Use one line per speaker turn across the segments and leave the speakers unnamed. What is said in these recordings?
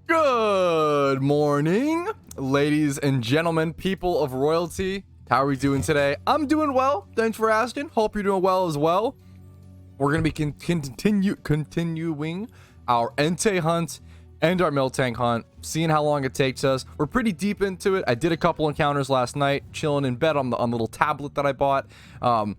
Good morning, ladies and gentlemen, people of royalty. How are we doing today? I'm doing well. Thanks for asking. Hope you're doing well as well. We're going to be continuing our Entei hunt and our Miltank hunt, seeing how long it takes us. We're pretty deep into it. I did a couple encounters last night, chilling in bed on the little tablet that I bought. I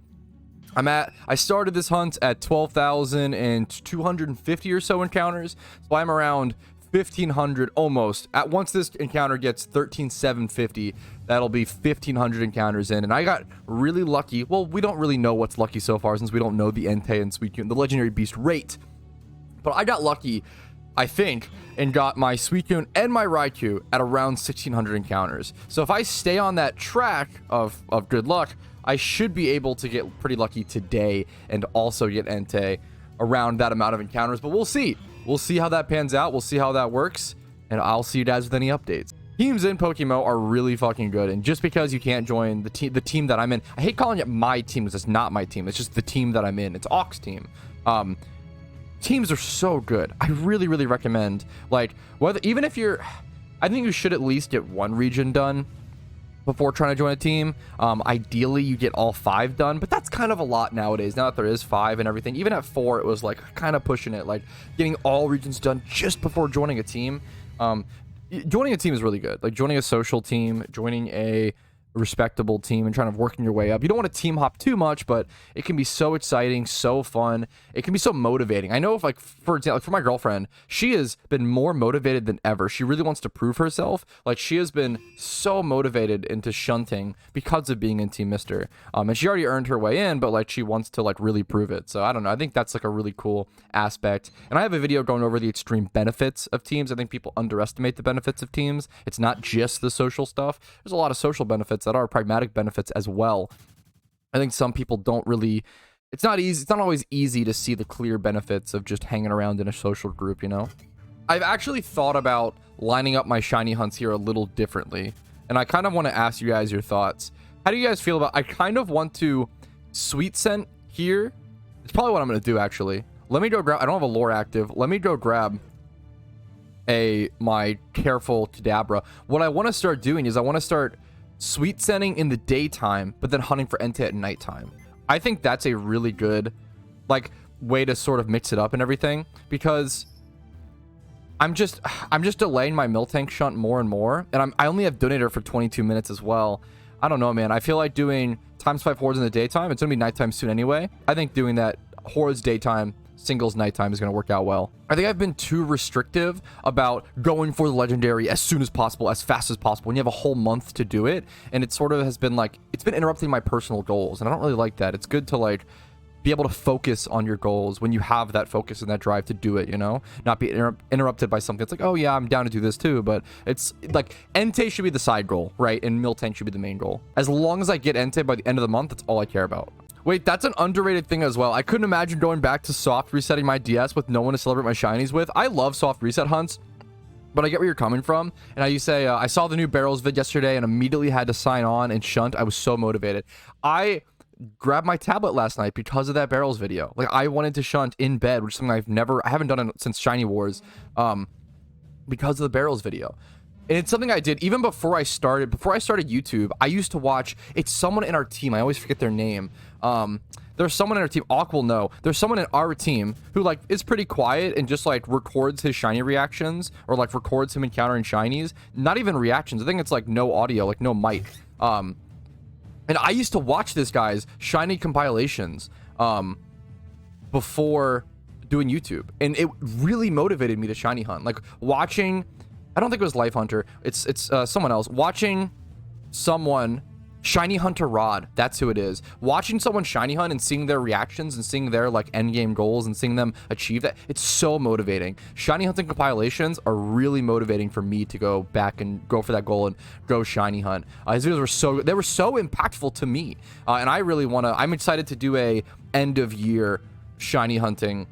started this hunt at 12,250 or so encounters, so I'm around 1,500 almost. Once this encounter gets 13,750, that'll be 1,500 encounters in, and I got really lucky. Well, we don't really know what's lucky so far since we don't know the Entei and the legendary beast rate, but I got lucky, I think, and got my Suicune and my Raikou at around 1,600 encounters. So if I stay on that track of good luck, I should be able to get pretty lucky today and also get Entei around that amount of encounters, but we'll see. We'll see how that pans out. We'll see how that works, and I'll see you guys with any updates. Teams in PokeMMO are really fucking good, and just because you can't join the team that I'm in, I hate calling it my team because it's not my team. It's just the team that I'm in. It's Ox team. Teams are so good. I really, really recommend, like, even if you're, I think you should at least get one region done before trying to join a team. Ideally you get all 5 done, but that's kind of a lot nowadays, now that there is 5 and everything. Even at 4 it was like kind of pushing it, like getting all regions done just before joining a team. Joining a team is really good, like joining a social team, joining a respectable team and trying to working your way up. You don't want to team hop too much, but it can be so exciting, so fun. It can be so motivating. I know, if, like, for example, like for my girlfriend, she has been more motivated than ever. She really wants to prove herself. Like, she has been so motivated into shunting because of being in Team Mister. And she already earned her way in, but like she wants to like really prove it. So I don't know. I think that's like a really cool aspect. And I have a video going over the extreme benefits of teams. I think people underestimate the benefits of teams. It's not just the social stuff. There's a lot of social benefits that are pragmatic benefits as well. I think some people don't really, it's not always easy to see the clear benefits of just hanging around in a social group, you know? I've actually thought about lining up my shiny hunts here a little differently, and I kind of want to ask you guys your thoughts. How do you guys feel about, I kind of want to sweet scent here. It's probably what I'm going to do, actually. Let me go grab, I don't have a lore active. Let me go grab my careful Kadabra. What I want to start doing is I want to start sweet scenting in the daytime, but then hunting for Entei at nighttime. I think that's a really good, like, way to sort of mix it up and everything, because I'm just delaying my Miltank shunt more and more, and I only have Donator for 22 minutes as well. I don't know, man. I feel like doing ×5 hordes in the daytime, it's gonna be nighttime soon anyway. I think doing that hordes daytime, singles nighttime is going to work out well. I think I've been too restrictive about going for the legendary as soon as possible, as fast as possible, when you have a whole month to do it, and it sort of has been like, it's been interrupting my personal goals, and I don't really like that. It's good to like be able to focus on your goals when you have that focus and that drive to do it, you know, not be interrupted by something. It's like, oh yeah, I'm down to do this too, but it's like Entei should be the side goal, right, and Miltank should be the main goal. As long as I get Entei by the end of the month, that's all I care about. Wait, that's an underrated thing as well. I couldn't imagine going back to soft resetting my DS with no one to celebrate my shinies with. I love soft reset hunts, but I get where you're coming from. And you say, I saw the new barrels vid yesterday and immediately had to sign on and shunt. I was so motivated. I grabbed my tablet last night because of that barrels video. Like, I wanted to shunt in bed, which is something I haven't done it since Shiny Wars, because of the barrels video. And it's something I did even before I started YouTube. I used to watch, it's someone in our team, I always forget their name. There's someone in our team, Ook will know. There's someone in our team who like is pretty quiet and just like records his shiny reactions, or like records him encountering shinies. Not even reactions. I think it's like no audio, like no mic. And I used to watch this guy's shiny compilations before doing YouTube, and it really motivated me to shiny hunt. Like watching, I don't think it was Life Hunter. It's someone else. Watching someone shiny hunt a rod. That's who it is. Watching someone shiny hunt and seeing their reactions and seeing their like end game goals and seeing them achieve that. It's so motivating. Shiny hunting compilations are really motivating for me to go back and go for that goal and go shiny hunt. His videos were so impactful to me. And I really I'm excited to do a end of year shiny hunting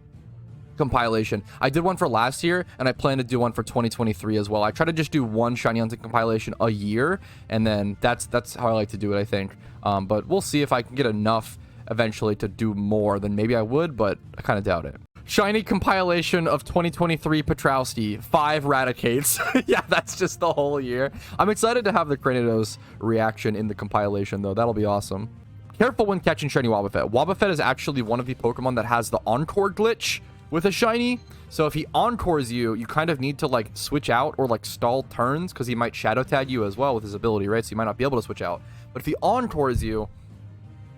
compilation. I did one for last year, and I plan to do one for 2023 as well. I try to just do one shiny hunting compilation a year, and then that's how I like to do it, I think. But we'll see if I can get enough eventually to do more, then maybe I would, but I kind of doubt it. Shiny compilation of 2023 Patrouski, 5 Raticates. Yeah, that's just the whole year. I'm excited to have the Cranidos reaction in the compilation, though. That'll be awesome. Careful when catching shiny Wobbuffet. Wobbuffet is actually one of the Pokemon that has the Encore glitch with a shiny. So if he Encores you, you kind of need to like switch out or like stall turns because he might Shadow Tag you as well with his ability, right? So you might not be able to switch out. But if he Encores you,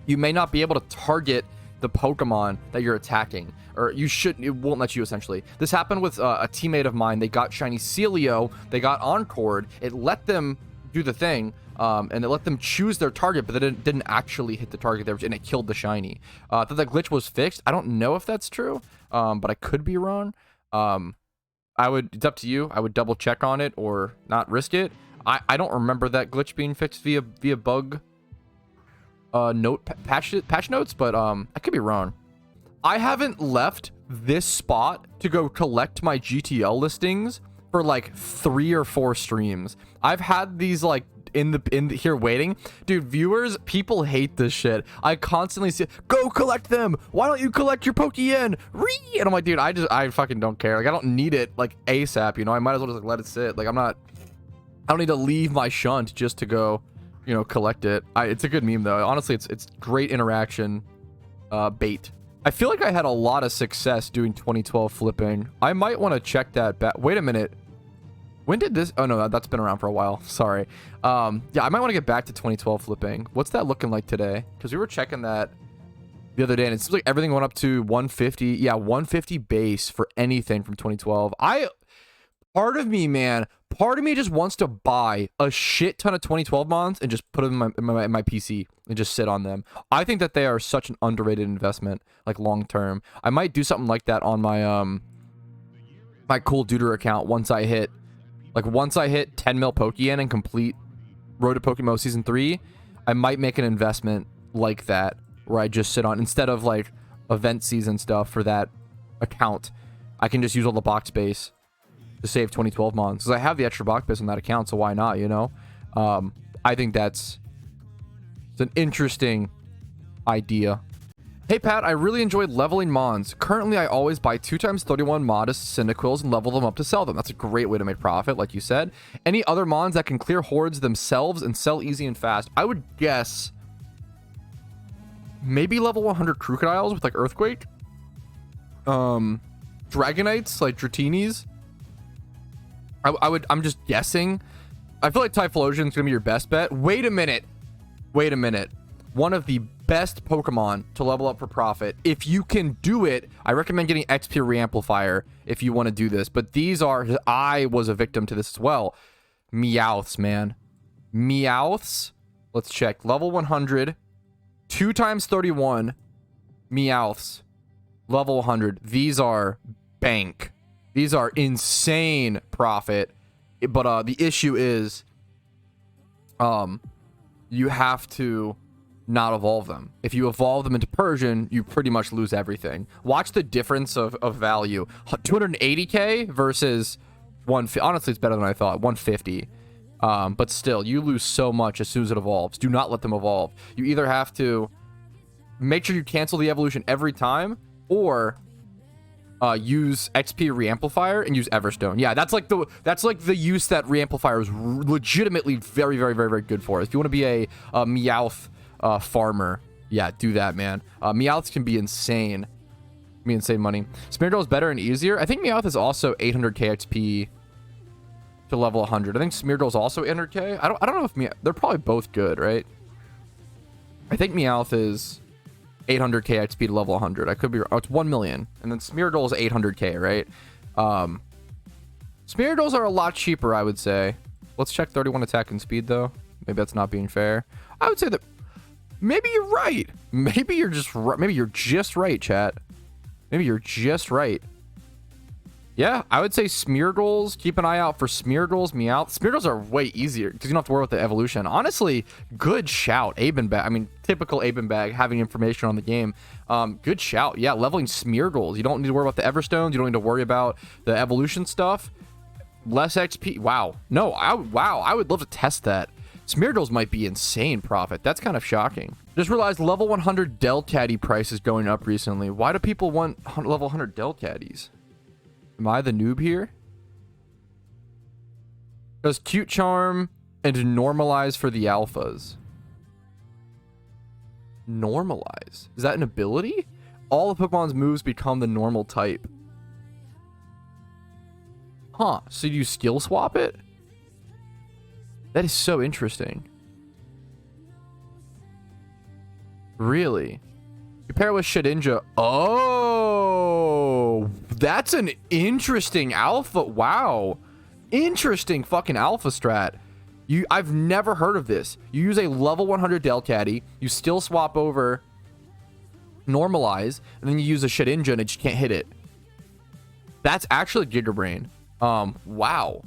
you may not be able to target the Pokemon that you're attacking, or you shouldn't, it won't let you essentially. This happened with a teammate of mine. They got shiny Celio, they got Encored, it let them do the thing, and it let them choose their target, but they didn't actually hit the target there, and it killed the shiny. I thought that glitch was fixed. I don't know if that's true, but I could be wrong. It's up to you. I would double check on it or not risk it. I don't remember that glitch being fixed via bug patch notes, but I could be wrong. I haven't left this spot to go collect my GTL listings for like 3 or 4 streams. I've had these like in the here waiting. Dude, viewers, people hate this shit. I constantly see, go collect them. Why don't you collect your Pokeyen? And I'm like, dude, I fucking don't care. Like, I don't need it like ASAP, you know. I might as well just like let it sit. Like, I don't need to leave my shunt just to go, you know, collect it. It's a good meme though. Honestly, it's great interaction bait. I feel like I had a lot of success doing 2012 flipping. I might want to check that back. Wait a minute. When did this? Oh no, that's been around for a while. Sorry. Yeah, I might want to get back to 2012 flipping. What's that looking like today? Because we were checking that the other day, and it seems like everything went up to 150. Yeah, 150 base for anything from 2012. Part of me just wants to buy a shit ton of 2012 mons and just put them in my PC and just sit on them. I think that they are such an underrated investment, like long term. I might do something like that on my my Cool Duder account once I hit 10 mil Pokeyen and complete Road to PokeMMO Season 3. I might make an investment like that where I just sit on, instead of like event season stuff for that account, I can just use all the box space to save 2012 mons, because I have the extra box space on that account, so why not, you know? I think it's an interesting idea. Hey Pat, I really enjoyed leveling mons. Currently, I always buy 2x31 modest Cyndaquils and level them up to sell them. That's a great way to make profit, like you said. Any other mons that can clear hordes themselves and sell easy and fast? I would guess maybe level 100 Crocodiles with like Earthquake. Dragonites, like Dratini's. I'm just guessing. I feel like Typhlosion's gonna be your best bet. Wait a minute. One of the best Pokemon to level up for profit. If you can do it, I recommend getting XP Reamplifier if you want to do this. But these are, I was a victim to this as well. Meowths, man. Meowths. Let's check. Level 100. 2x31. Meowths. Level 100. These are bank. These are insane profit, but the issue is you have to not evolve them. If you evolve them into Persian, you pretty much lose everything. Watch the difference of value. 280k versus 150. Honestly, it's better than I thought. 150. But still, you lose so much as soon as it evolves. Do not let them evolve. You either have to make sure you cancel the evolution every time, or use XP Reamplifier and use Everstone. Yeah, that's like the use that Reamplifier is legitimately very, very, very, very good for. If you want to be a Meowth farmer, yeah, do that, man. Meowths can be insane. Insane money. Smeargle is better and easier. I think Meowth is also 800k XP to level 100. I think Smeargle is also 800k. I don't know if they're probably both good, right? I think Meowth is 800k XP to level 100. I could be. Oh, it's 1 million. And then Smeargle is 800k, right? Smeargles are a lot cheaper, I would say. Let's check 31 attack and speed, though. Maybe that's not being fair. I would say that maybe you're right. Maybe you're just right, chat. Maybe you're just right. Yeah, I would say Smeargles. Keep an eye out for Smeargles, Meowth. Smeargles are way easier because you don't have to worry with the evolution. Honestly, good shout. Abenbag. I mean, typical Abenbag having information on the game. Good shout. Yeah, leveling Smeargles. You don't need to worry about the Everstones. You don't need to worry about the evolution stuff. Less XP. Wow. No, I would love to test that. Smeargles might be insane profit. That's kind of shocking. Just realized level 100 Delcatty price is going up recently. Why do people want level 100 Delcatties? Am I the noob here? Does Cute Charm and normalize for the alphas? Normalize? Is that an ability? All the Pokemon's moves become the normal type. Huh. So you skill swap it? That is so interesting. Really? You pair it with Shedinja. Oh, that's an interesting alpha. Wow. Interesting fucking alpha strat. I've never heard of this. You use a level 100 Delcatty, you still swap over normalize, and then you use a Shedinja and it just can't hit it. That's actually Giga Brain. Wow.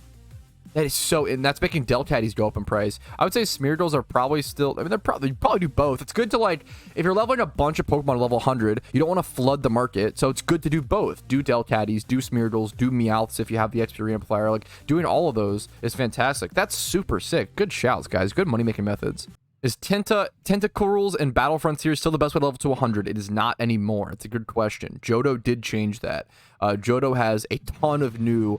That is so, and that's making Delcatties go up in price. I would say Smeargles are probably still, I mean, you probably do both. It's good to, like, if you're leveling a bunch of Pokemon level 100, you don't want to flood the market, so it's good to do both. Do Delcatties, do Smeargles, do Meowths if you have the XP amplifier. Like, doing all of those is fantastic. That's super sick. Good shouts, guys. Good money-making methods. Is Tentacruels and Battle Frontier still the best way to level to 100? It is not anymore. It's a good question. Johto did change that. Johto has a ton of new,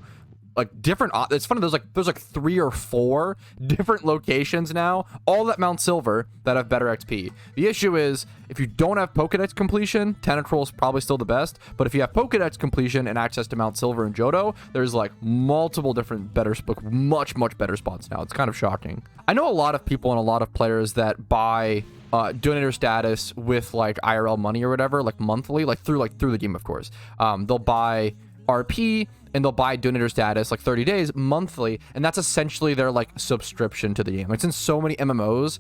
like, different, it's funny, there's like 3 or 4 different locations now, all at Mount Silver, that have better XP. The issue is, if you don't have Pokedex completion, Tentacruel is probably still the best, but if you have Pokedex completion and access to Mount Silver and Johto, there's like multiple different better, much better spots now. It's kind of shocking. I know a lot of people and a lot of players that buy donator status with like IRL money or whatever, like monthly, like through the game, of course. They'll buy RP and they'll buy donator status like 30 days monthly, and that's essentially their like subscription to the game. Like, since so many MMOs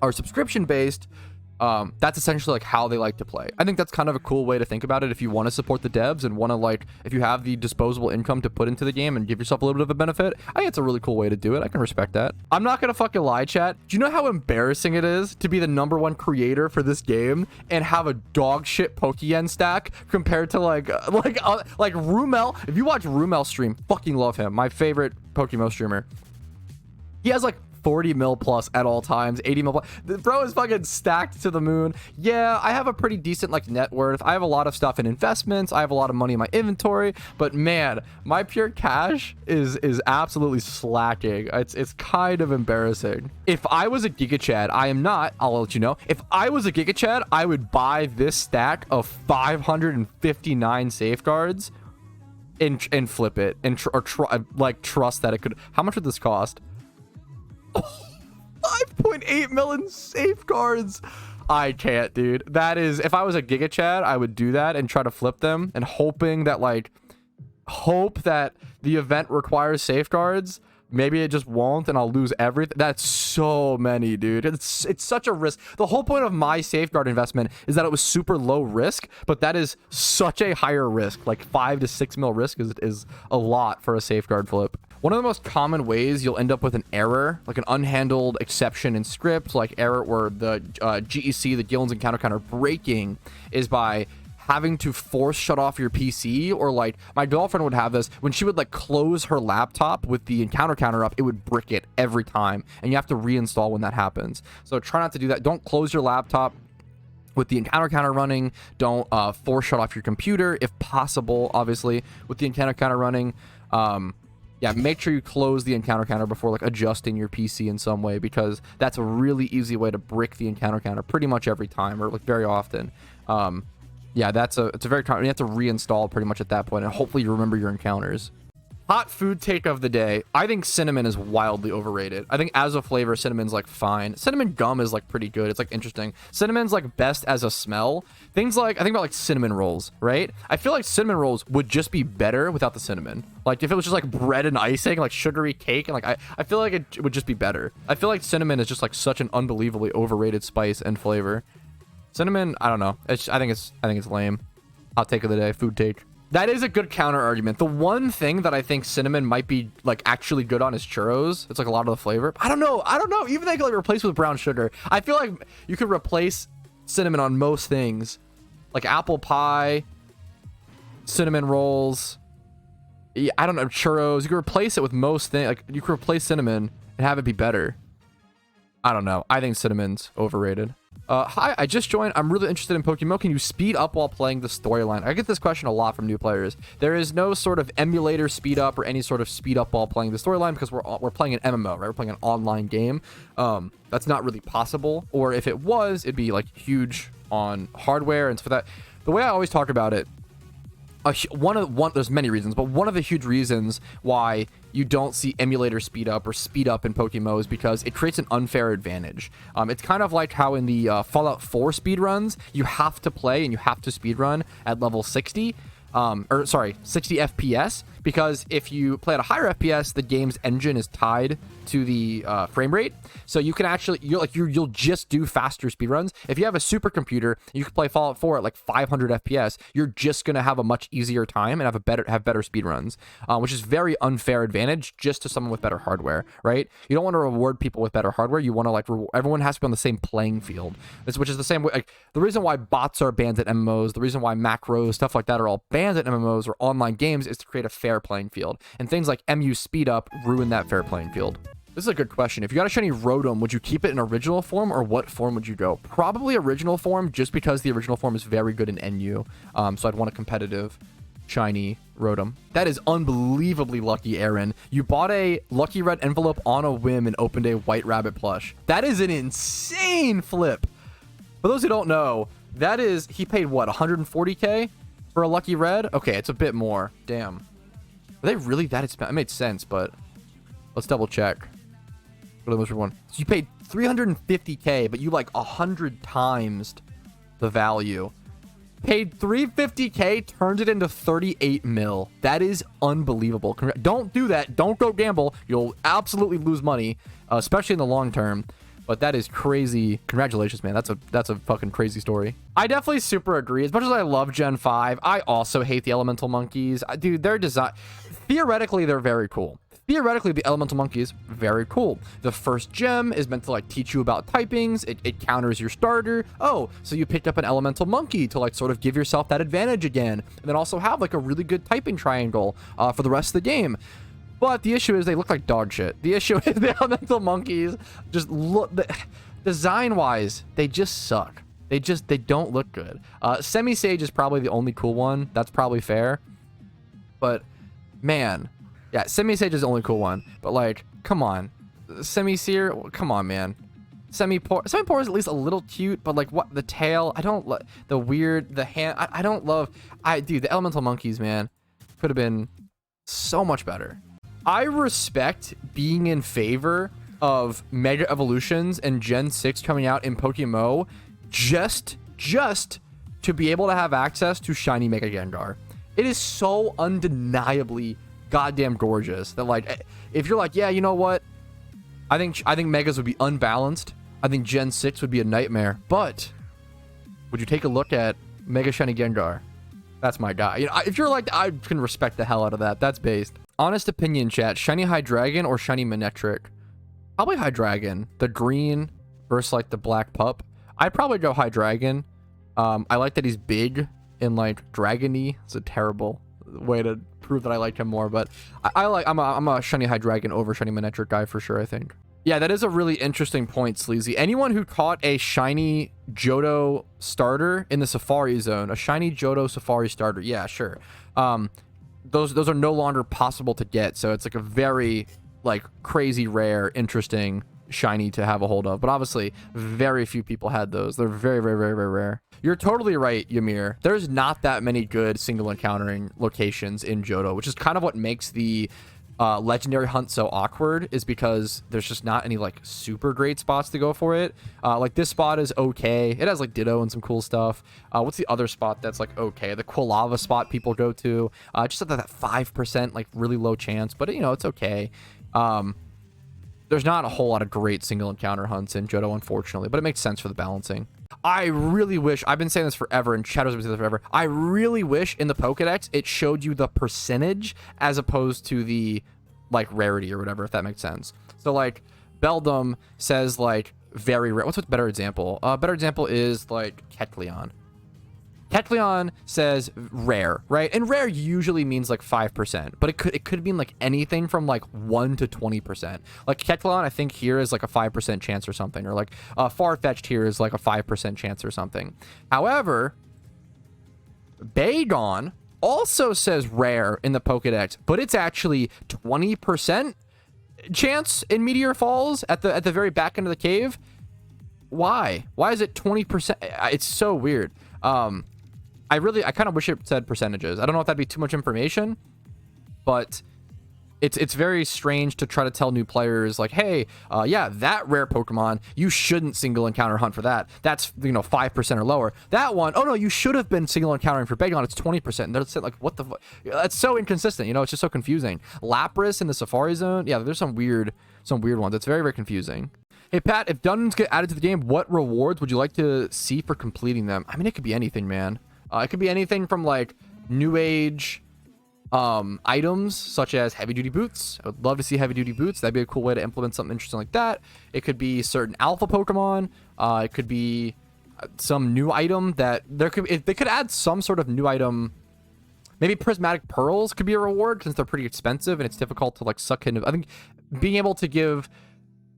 are subscription based, that's essentially like how they like to play. I think that's kind of a cool way to think about it if you want to support the devs and want to, like, if you have the disposable income to put into the game and give yourself a little bit of a benefit. I think it's a really cool way to do it. I can respect that. I'm not gonna fucking lie, chat. Do you know how embarrassing it is to be the #1 creator for this game and have a dog shit Pokeyen stack compared to like Rumel? If you watch Rumel stream, fucking love him. My favorite PokeMMO streamer. He has like 40 mil plus at all times, 80 mil plus. The bro is fucking stacked to the moon. Yeah, I have a pretty decent like net worth. I have a lot of stuff in investments. I have a lot of money in my inventory, but man, my pure cash is absolutely slacking. It's kind of embarrassing. If I was a Giga Chad, I am not, I'll let you know. If I was a Giga Chad, I would buy this stack of 559 safeguards and flip it and trust that it could. How much would this cost? 5.8 million safeguards. I can't, dude. That is, if I was a Giga Chad, I would do that and try to flip them and hoping that, like, hope that the event requires safeguards. Maybe it just won't and I'll lose everything. That's so many, dude. It's such a risk. The whole point of my safeguard investment is that it was super low risk, but that is such a higher risk. Like 5 to 6 mil risk is a lot for a safeguard flip. One of the most common ways you'll end up with an error, like an unhandled exception in script, like error where the GEC, the Gillen's encounter counter breaking, is by having to force shut off your PC. Or like my girlfriend would have this when she would like close her laptop with the encounter counter up, it would brick it every time, and you have to reinstall when that happens. So try not to do that. Don't close your laptop with the encounter counter running. Don't force shut off your computer if possible, obviously, with the encounter counter running. Yeah, make sure you close the encounter counter before like adjusting your PC in some way, because that's a really easy way to brick the encounter counter pretty much every time, or like very often. Yeah, it's a very common. You have to reinstall pretty much at that point, and hopefully you remember your encounters. Hot food take of the day. I think cinnamon is wildly overrated. I think as a flavor, cinnamon's like fine. Cinnamon gum is like pretty good. It's like interesting. Cinnamon's like best as a smell. Things like, I think about like cinnamon rolls, right? I feel like cinnamon rolls would just be better without the cinnamon. Like if it was just like bread and icing, like sugary cake, and like I feel like it would just be better. I feel like cinnamon is just like such an unbelievably overrated spice and flavor. Cinnamon, I don't know. I think it's lame. Hot take of the day, food take. That is a good counter argument. The one thing that I think cinnamon might be like actually good on is churros. It's like a lot of the flavor. I don't know. Even they could like replace with brown sugar. I feel like you could replace cinnamon on most things, like apple pie, cinnamon rolls. Yeah, I don't know, churros. You could replace it with most things. Like you could replace cinnamon and have it be better. I don't know. I think cinnamon's overrated. Hi, I just joined. I'm really interested in Pokemon. Can you speed up while playing the storyline? I get this question a lot from new players. There is no sort of emulator speed up or any sort of speed up while playing the storyline because we're playing an MMO, right? We're playing an online game. That's not really possible. Or if it was, it'd be like huge on hardware. And so for that, the way I always talk about it, there's many reasons, but one of the huge reasons why you don't see emulator speed up or speed up in PokeMMO is because it creates an unfair advantage. It's kind of like how in the Fallout 4 speedruns, you have to play and you have to speedrun at level 60, 60 FPS, because if you play at a higher FPS, the game's engine is tied to the frame rate. So you can actually, you'll just do faster speedruns. If you have a supercomputer, you can play Fallout 4 at like 500 FPS. You're just gonna have a much easier time and have better speedruns, which is very unfair advantage just to someone with better hardware, right? You don't want to reward people with better hardware. You want to like everyone has to be on the same playing field. Which is the same way. Like the reason why bots are banned at MMOs, the reason why macros, stuff like that are all banned at MMOs or online games is to create a fair playing field. And things like Emu Speed Up ruin that fair playing field. This is a good question. If you got a shiny Rotom, would you keep it in original form or what form would you go? Probably original form, just because the original form is very good in NU. So I'd want a competitive shiny Rotom. That is unbelievably lucky, Aaron. You bought a Lucky Red envelope on a whim and opened a White Rabbit plush. That is an insane flip. For those who don't know, that is, he paid what, 140K for a Lucky Red? Okay, it's a bit more. Damn. Are they really that expensive? It made sense, but let's double check. The most one. So you paid 350K, but you like 100 times the value. Paid 350K, turned it into 38 mil. That is unbelievable. Don't do that. Don't go gamble. You'll absolutely lose money, especially in the long term. But that is crazy. Congratulations, man. That's a fucking crazy story. I definitely super agree. As much as I love Gen 5, I also hate the elemental monkeys. Dude, their design, theoretically, they're very cool. Theoretically, the elemental monkey is very cool. The first gem is meant to like teach you about typings. It counters your starter. Oh, so you picked up an elemental monkey to like sort of give yourself that advantage again, and then also have like a really good typing triangle for the rest of the game. But the issue is they look like dog shit. The issue is the elemental monkeys just look, design-wise, they just suck. They don't look good. Semi-Sage is probably the only cool one. That's probably fair. But man. Yeah, Semi-Sage is the only cool one. But, like, come on. Semi-Seer? Come on, man. Semi-Poor is at least a little cute, but, like, what? The tail? I don't love... The weird... The hand... I don't love... Dude, the Elemental Monkeys, man, could have been so much better. I respect being in favor of Mega Evolutions and Gen 6 coming out in PokeMMO just to be able to have access to Shiny Mega Gengar. It is so undeniably... goddamn gorgeous that like if you're like, yeah, you know what, I think megas would be unbalanced. I think Gen 6 would be a nightmare, but would you take a look at Mega Shiny Gengar? That's my guy. You know, if you're like, I can respect the hell out of that. That's based. Honest opinion, chat. Shiny Hydreigon or Shiny Manectric? Probably Hydreigon. The green versus like the black pup. I'd probably go Hydreigon. I like that he's big and like dragony. It's a terrible way to prove that I like him more, but I'm a Shiny Hydreigon over Shiny Manectric guy for sure, I think. Yeah, that is a really interesting point, Sleazy. Anyone who caught a Shiny Johto starter in the Safari Zone, a Shiny Johto Safari starter, yeah, sure. Those are no longer possible to get, so it's like a very like crazy rare, interesting shiny to have a hold of, but obviously very few people had those. They're very, very, very, very rare. You're totally right, Ymir. There's not that many good single encountering locations in Johto, which is kind of what makes the legendary hunt so awkward, is because there's just not any like super great spots to go for it. Like this spot is okay. It has like Ditto and some cool stuff. What's the other spot that's like okay? The Quilava spot people go to. Just at that 5% like really low chance, but you know, it's okay. There's not a whole lot of great single encounter hunts in Johto, unfortunately, but it makes sense for the balancing. I really wish, I've been saying this forever, and Shadow's been saying this forever, I really wish in the Pokedex it showed you the percentage as opposed to the, like, rarity or whatever, if that makes sense. So, like, Beldum says, like, very rare. What's a better example? Better example is, like, Kecleon. Kecleon says rare, right? And rare usually means like 5%, but it could mean like anything from like 1 to 20%. Like Kecleon, I think here is like a 5% chance or something, or like Farfetch'd here is like a 5% chance or something. However, Bagon also says rare in the Pokedex, but it's actually 20% chance in Meteor Falls at the very back end of the cave. Why is it 20%? It's so weird. I kind of wish it said percentages. I don't know if that'd be too much information, but it's very strange to try to tell new players like, hey, yeah, that rare Pokemon, you shouldn't single encounter hunt for that. That's, 5% or lower. That one, oh no, you should have been single encountering for Bagon. It's 20%. And they're like, what the fuck? That's so inconsistent. It's just so confusing. Lapras in the Safari Zone. Yeah, there's some weird ones. It's very, very confusing. Hey, Pat, if dungeons get added to the game, what rewards would you like to see for completing them? I mean, it could be anything, man. It could be anything from, like, new age items, such as heavy-duty boots. I would love to see heavy-duty boots. That'd be a cool way to implement something interesting like that. It could be certain alpha Pokemon. It could be some new item that they could add some sort of new item. Maybe prismatic pearls could be a reward, since they're pretty expensive and it's difficult to, like, suck into. I think being able to give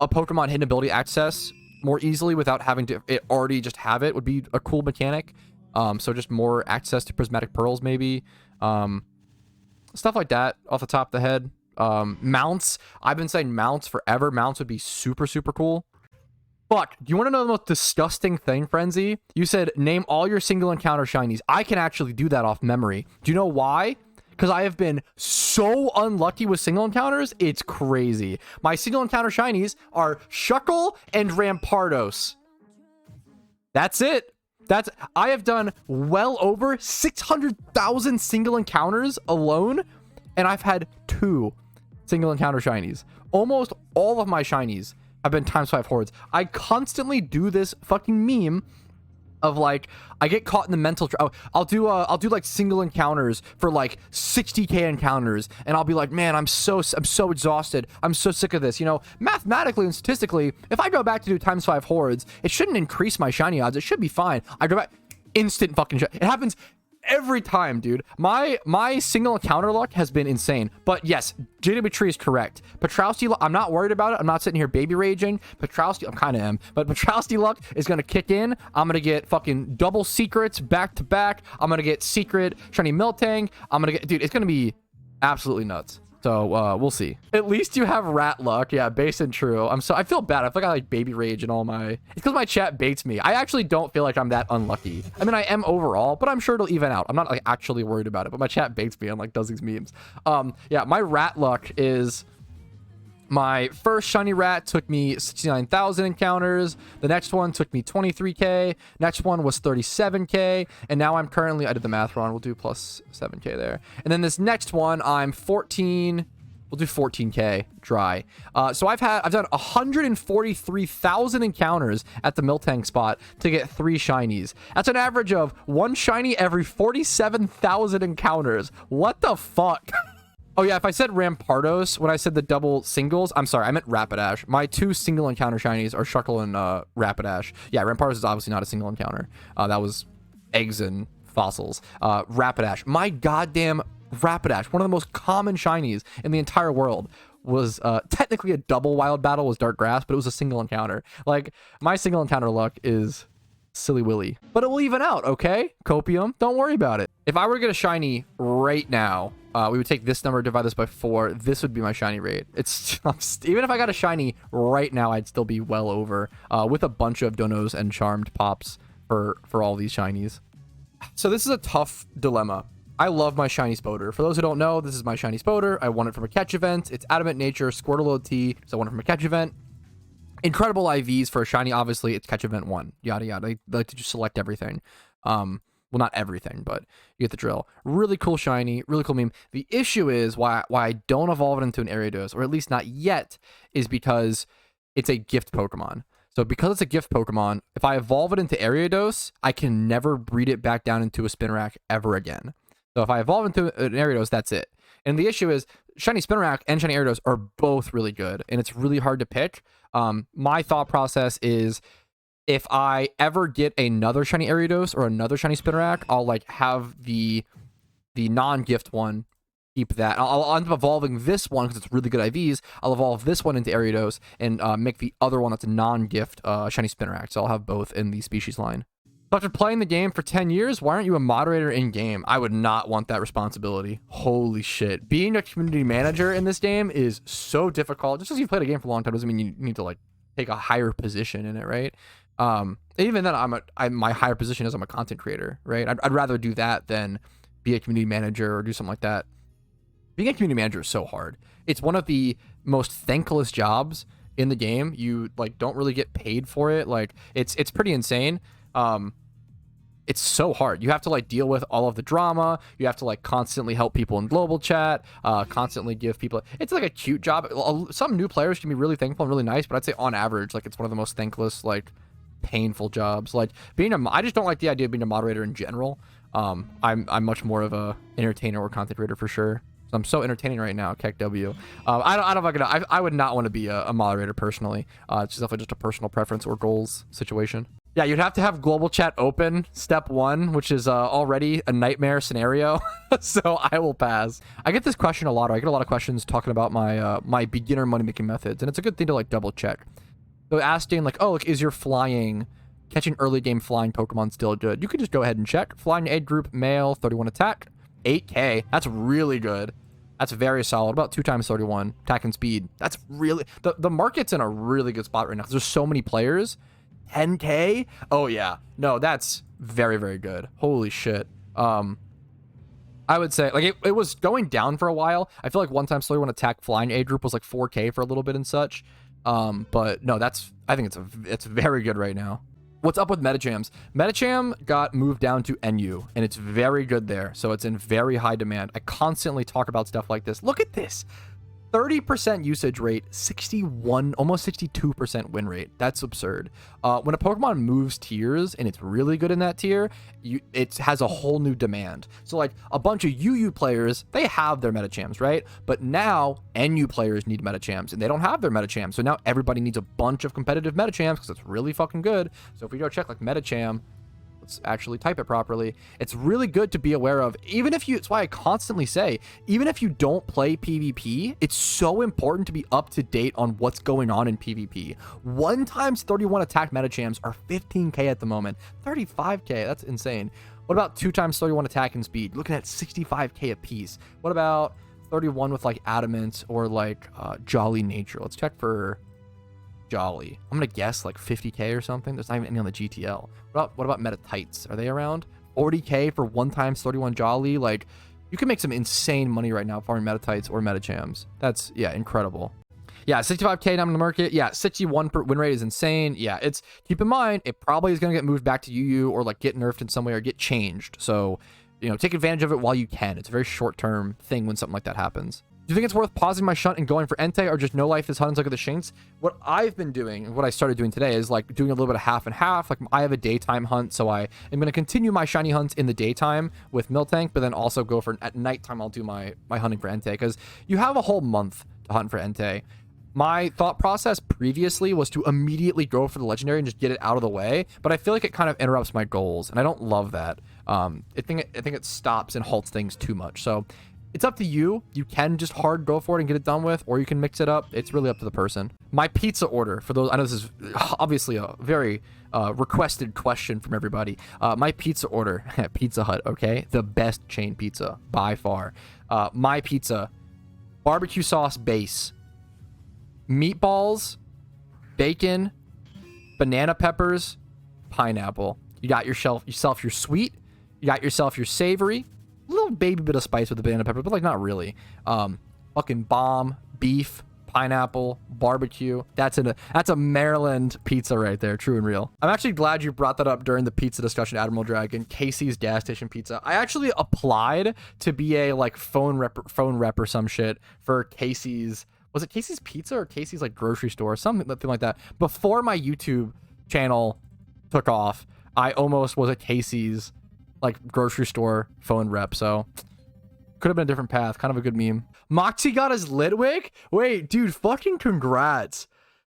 a Pokemon hidden ability access more easily without having to already just have it would be a cool mechanic. So just more access to prismatic pearls, maybe. Stuff like that off the top of the head. Mounts. I've been saying mounts forever. Mounts would be super, super cool. Fuck. Do you want to know the most disgusting thing, Frenzy? You said name all your single encounter shinies. I can actually do that off memory. Do you know why? Because I have been so unlucky with single encounters, it's crazy. My single encounter shinies are Shuckle and Rampardos. That's it. I have done well over 600,000 single encounters alone, and I've had 2 single encounter shinies. Almost all of my shinies have been ×5 hordes. I constantly do this fucking meme of like, I get caught in the mental I'll do like single encounters for like 60k encounters, and I'll be like, man, I'm so exhausted, I'm so sick of this. Mathematically and statistically, if I go back to do ×5 hordes, it shouldn't increase my shiny odds. It should be fine. I go back, instant fucking shit. It happens every time, dude. My single encounter luck has been insane. But yes, JW Tree is correct. Patrouski luck, I'm not worried about it. I'm not sitting here baby raging. Patrouski, I kind of am, but Patrouski luck is gonna kick in. I'm gonna get fucking double secrets back to back. I'm gonna get secret shiny Miltank. I'm gonna get, dude, it's gonna be absolutely nuts. So we'll see. At least you have rat luck. Yeah, base and true. I feel bad. I feel like I like baby rage and all my. It's because my chat baits me. I actually don't feel like I'm that unlucky. I mean, I am overall, but I'm sure it'll even out. I'm not like actually worried about it, but my chat baits me and like does these memes. Yeah, my rat luck is. My first shiny rat took me 69,000 encounters. The next one took me 23k. Next one was 37k. And now I'm currently, I did the math wrong. We'll do plus 7k there. And then this next one, I'm 14. We'll do 14k dry. So I've done 143,000 encounters at the Miltank spot to get 3 shinies. That's an average of 1 shiny every 47,000 encounters. What the fuck? Oh yeah, if I said Rampardos when I said the double singles, I'm sorry, I meant RAPIDASH. My 2 single encounter shinies are Shuckle and RAPIDASH. Yeah, Rampardos is obviously not a single encounter. That was eggs and fossils. RAPIDASH. My goddamn RAPIDASH, one of the most common shinies in the entire world, was technically a double wild battle, was Dark Grass, but it was a single encounter. Like, my single encounter luck is silly willy. But it will even out, okay? Copium, don't worry about it. If I were to get a shiny right now, we would take this number, divide this by 4. This would be my shiny rate. It's even if I got a shiny right now, I'd still be well over with a bunch of donos and charmed pops for all these shinies. So this is a tough dilemma. I love my shiny Spoder. For those who don't know, this is my shiny Spoder. I won it from a catch event. It's Adamant Nature, Squirtle OT, so I won it from a catch event. Incredible IVs for a shiny, obviously. It's catch event 1. Yada yada. They like to just select everything. Well, not everything, but you get the drill. Really cool shiny, really cool meme. The issue is why I don't evolve it into an Ariados, or at least not yet, is because it's a gift Pokemon. So because it's a gift Pokemon, if I evolve it into Ariados, I can never breed it back down into a Spinarak ever again. So if I evolve into an Ariados, that's it. And the issue is shiny Spinarak and shiny Ariados are both really good, and it's really hard to pick. My thought process is, if I ever get another shiny Ariados or another shiny Spinarak, I'll like have the non-gift one. Keep that. I'll end up evolving this one because it's really good IVs. I'll evolve this one into Ariados and make the other one that's a non-gift shiny Spinarak. So I'll have both in the species line. So after playing the game for 10 years, why aren't you a moderator in game? I would not want that responsibility. Holy shit. Being a community manager in this game is so difficult. Just because you've played a game for a long time doesn't mean you need to like take a higher position in it, right? Even then, my higher position is I'm a content creator, right? I'd rather do that than be a community manager or do something like that. Being a community manager is so hard. It's one of the most thankless jobs in the game. You like don't really get paid for it. Like it's pretty insane. It's so hard. You have to like deal with all of the drama. You have to like constantly help people in global chat, constantly give people. It's like a cute job. Some new players can be really thankful and really nice, but I'd say on average, like it's one of the most thankless, like painful jobs. Like I just don't like the idea of being a moderator in general. I'm much more of a entertainer or content creator for sure. So I'm so entertaining right now, Keck W. I would not want to be a moderator personally. It's definitely just a personal preference or goals situation. Yeah, you'd have to have global chat open, step 1, which is already a nightmare scenario. So I will pass. I get this question a lot. I get a lot of questions talking about my beginner money making methods, and it's a good thing to like double check. So asking like, oh, is your catching early game flying Pokemon still good? You could just go ahead and check. Flying age group, male, 31 attack, 8k. That's really good. That's very solid. About 2 times 31 attack and speed. That's really the market's in a really good spot right now because there's so many players. 10k. Oh yeah, no, that's very, very good. Holy shit. I would say like it was going down for a while. I feel like 1 times 31 attack flying age group was like 4k for a little bit and such. But no, I think it's very good right now. What's up with Medichams? Medicham got moved down to NU, and it's very good there. So it's in very high demand. I constantly talk about stuff like this. Look at this. 30% usage rate, 61, almost 62% win rate. That's absurd. When a Pokemon moves tiers and it's really good in that tier, it has a whole new demand. So like a bunch of UU players, they have their Medichams, right? But now NU players need Medichams and they don't have their Medichams. So now everybody needs a bunch of competitive Medichams because it's really fucking good. So if we go check like Medicham, let's actually type it properly. It's really good to be aware of. It's why I constantly say, even if you don't play PvP, it's so important to be up to date on what's going on in PvP. 1 times 31 attack Medichams are 15k at the moment. 35k, that's insane. What about 2 times 31 attack and speed? Looking at 65k a piece. What about 31 with like adamant or like jolly nature? Let's check for Jolly. I'm gonna guess like 50k or something. There's not even any on the GTL. What about Metatites? Are they around 40k for 1 times 31 Jolly? Like you can make some insane money right now farming Metatites or Medichams. That's incredible. Yeah, 65k down in the market. Yeah, 61 per win rate is insane. Yeah, keep in mind it probably is gonna get moved back to UU or like get nerfed in some way or get changed. So take advantage of it while you can. It's a very short-term thing when something like that happens. Do you think it's worth pausing my shunt and going for Entei or just no life this hunt and look at the Shinks? What I've been doing and what I started doing today is like doing a little bit of half and half. Like I have a daytime hunt, so I am going to continue my shiny hunts in the daytime with Miltank, but then also go for at nighttime I'll do my hunting for Entei because you have a whole month to hunt for Entei. My thought process previously was to immediately go for the legendary and just get it out of the way, but I feel like it kind of interrupts my goals, and I don't love that. I think it stops and halts things too much. So it's up to you. You can just hard go for it and get it done with, or you can mix it up. It's really up to the person. My pizza order, for those, I know this is obviously a very requested question from everybody. My pizza order, Pizza Hut, okay? The best chain pizza by far. My pizza, barbecue sauce base, meatballs, bacon, banana peppers, pineapple. You got yourself your sweet. You got yourself your savory. Little baby bit of spice with the banana pepper, but like not really. Fucking bomb, beef, pineapple, barbecue. That's a Maryland pizza right there, true and real. I'm actually glad you brought that up during the pizza discussion, Admiral Dragon. Casey's gas station pizza. I actually applied to be a like phone rep or some shit for Casey's. Was it Casey's Pizza or Casey's like grocery store, something like that? Before my YouTube channel took off, I almost was a Casey's like grocery store phone rep, so could have been a different path. Kind of a good meme. Moxie got his Litwick? Wait, dude, fucking congrats.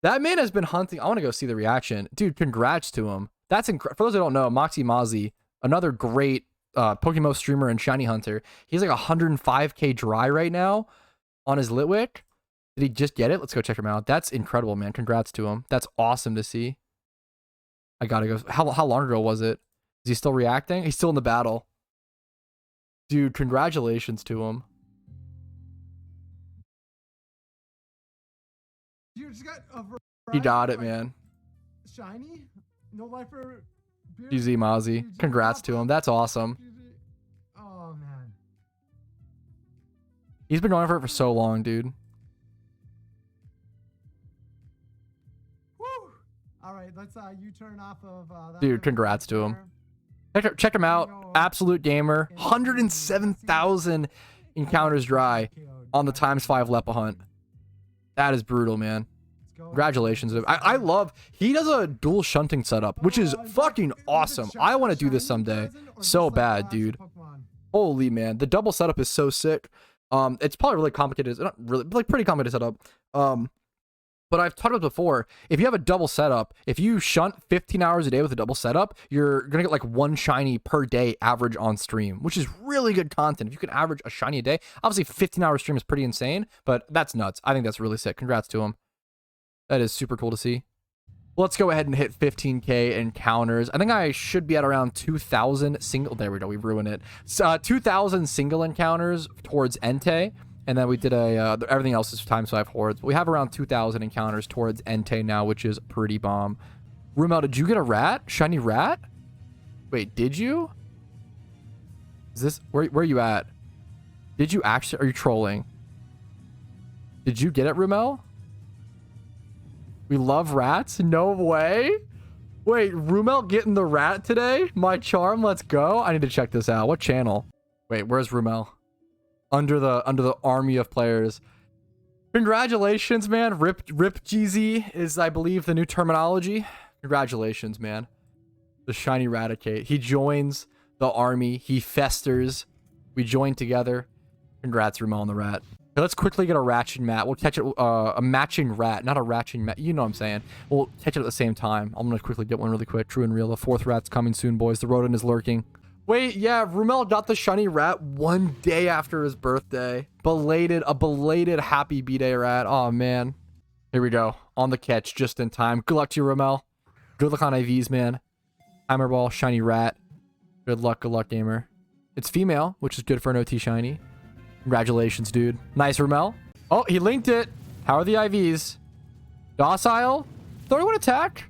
That man has been hunting. I want to go see the reaction. Dude, congrats to him. That's incredible. For those who don't know, Moxie, another great PokeMMO streamer and shiny hunter. He's like 105k dry right now on his Litwick. Did he just get it? Let's go check him out. That's incredible, man. Congrats to him. That's awesome to see. I gotta go. How long ago was it? Is he still reacting? He's still in the battle. Dude, congratulations to him.
You just got
He got it, man.
Shiny? No life for
GG Mozzie. Congrats to him. That's awesome.
Oh, man.
He's been going for it for so long, dude.
Woo! All right, let's U-turn off of that.
Dude, congrats to him. Check him out. Absolute gamer. 107,000 encounters dry on the ×5 Lepa hunt. That is brutal, man. Congratulations. I love, he does a dual shunting setup, which is fucking awesome. I want to do this someday so bad, dude. Holy man, the double setup is so sick. It's probably really complicated. Not really, like pretty complicated setup. But I've talked about before, if you have a double setup, if you shunt 15 hours a day with a double setup, you're going to get like 1 shiny per day average on stream, which is really good content. If you can average a shiny a day, obviously 15-hour stream is pretty insane, but that's nuts. I think that's really sick. Congrats to him. That is super cool to see. Let's go ahead and hit 15k encounters. I think I should be at around 2,000 single. There we go. We ruined it. 2,000 single encounters towards Entei. And then we did everything else is ×5 hordes. But we have around 2,000 encounters towards Entei now, which is pretty bomb. Rumel, did you get a rat? Shiny rat? Wait, did you? Is this where are you at? Did you actually? Are you trolling? Did you get it, Rumel? We love rats? No way. Wait, Rumel getting the rat today? My charm, let's go. I need to check this out. What channel? Wait, where's Rumel? Under the army of players. Congratulations, man. Rip GZ is, I believe, the new terminology. Congratulations, man. The shiny Raticate. He joins the army. He festers. We join together. Congrats, Rumel and the rat. Okay, let's quickly get a ratching mat. We'll catch it, a matching rat, not a ratching mat. You know what I'm saying. We'll catch it at the same time. I'm going to quickly get one really quick. True and real. The 4th rat's coming soon, boys. The rodent is lurking. Wait, yeah, Rumel got the shiny rat 1 day after his birthday. A belated happy B-Day rat. Oh, man. Here we go. On the catch, just in time. Good luck to you, Rumel. Good luck on IVs, man. Hammer ball, shiny rat. Good luck, gamer. It's female, which is good for an OT shiny. Congratulations, dude. Nice, Rumel. Oh, he linked it. How are the IVs? Docile. 31 attack.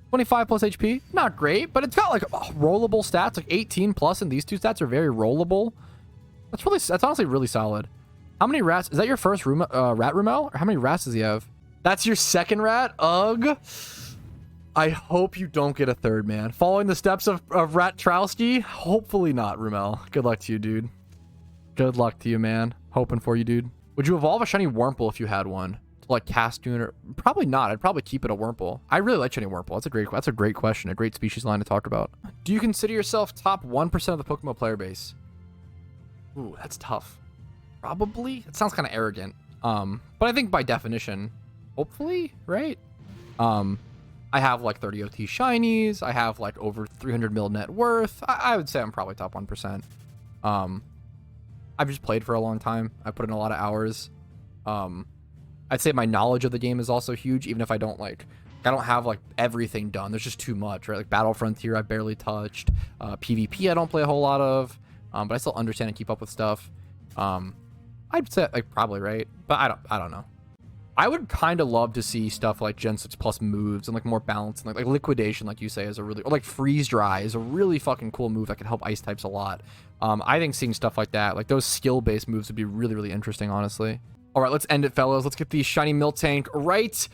25 plus HP. Not great, but it's got like rollable stats, like 18 plus, and these 2 stats are very rollable. That's honestly really solid. How many rats? Is that your first rat, Rumel? Or how many rats does he have? That's your 2nd rat? Ugh. I hope you don't get a 3rd, man. Following the steps of Patrouski? Hopefully not, Rumel. Good luck to you, dude. Good luck to you, man. Hoping for you, dude. Would you evolve a shiny Wurmple if you had one? Like Castoon, or probably not. I'd probably keep it a Wurmple. I really like shiny Wurmple. That's a great question. A great species line to talk about. Do you consider yourself top 1% of the PokeMMO player base? Ooh, that's tough. Probably. It sounds kind of arrogant. But I think by definition, hopefully, right? I have like 30 OT shinies. I have like over 300 mil net worth. I would say I'm probably top 1%. I've just played for a long time. I put in a lot of hours. I'd say my knowledge of the game is also huge, even if I don't have like everything done. There's just too much, right? Like Battle Frontier, I barely touched. PvP, I don't play a whole lot of, but I still understand and keep up with stuff. I'd say like probably, right? But I don't know. I would kind of love to see stuff like Gen 6 plus moves and like more balance, and like liquidation, like you say, is a really, or like freeze dry is a really fucking cool move that can help ice types a lot. I think seeing stuff like that, like those skill based moves, would be really, really interesting, honestly. All right, let's end it, fellas. Let's get the shiny Miltank right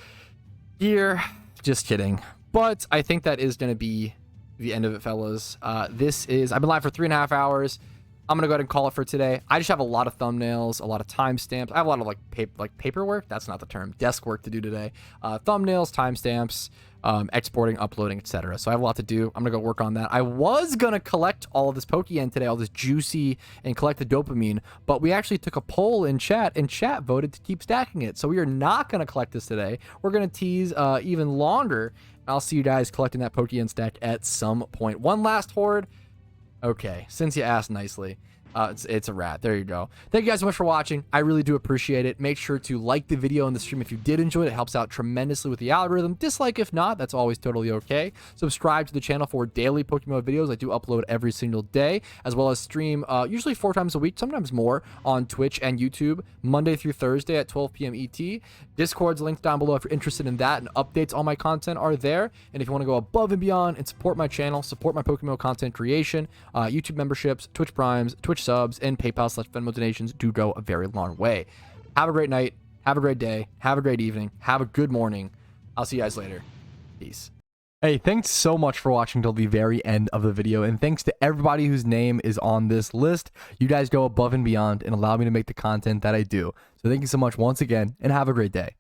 here. Just kidding. But I think that is going to be the end of it, fellas. I've been live for 3.5 hours. I'm gonna go ahead and call it for today. I just have a lot of thumbnails, a lot of timestamps. I have a lot of like paperwork. That's not the term. Desk work to do today. Thumbnails, timestamps, exporting, uploading, etc. So I have a lot to do. I'm gonna go work on that. I was gonna collect all of this Pokeyen today, all this juicy, and collect the dopamine, but we actually took a poll in chat, and chat voted to keep stacking it. So we are not gonna collect this today. We're gonna tease even longer. I'll see you guys collecting that Pokeyen stack at some point. One last horde. Okay, since you asked nicely, it's a rat. There you go. Thank you guys so much for watching. I really do appreciate it. Make sure to like the video and the stream if you did enjoy it. It helps out tremendously with the algorithm. Dislike if not, that's always totally okay. Subscribe to the channel for daily PokeMMO videos. I do upload every single day, as well as stream usually 4 times a week, sometimes more, on Twitch and YouTube, Monday through Thursday at 12 p.m. ET. Discord's linked down below if you're interested in that, and updates on my content are there. And if you want to go above and beyond and support my channel, support my PokeMMO content creation, YouTube memberships, Twitch Primes, Twitch subs, and PayPal/Venmo donations do go a very long way. Have a great night. Have a great day. Have a great evening. Have a good morning. I'll see you guys later. Peace. Hey, thanks so much for watching till the very end of the video, and thanks to everybody whose name is on this list. You guys go above and beyond and allow me to make the content that I do. So thank you so much once again, and have a great day.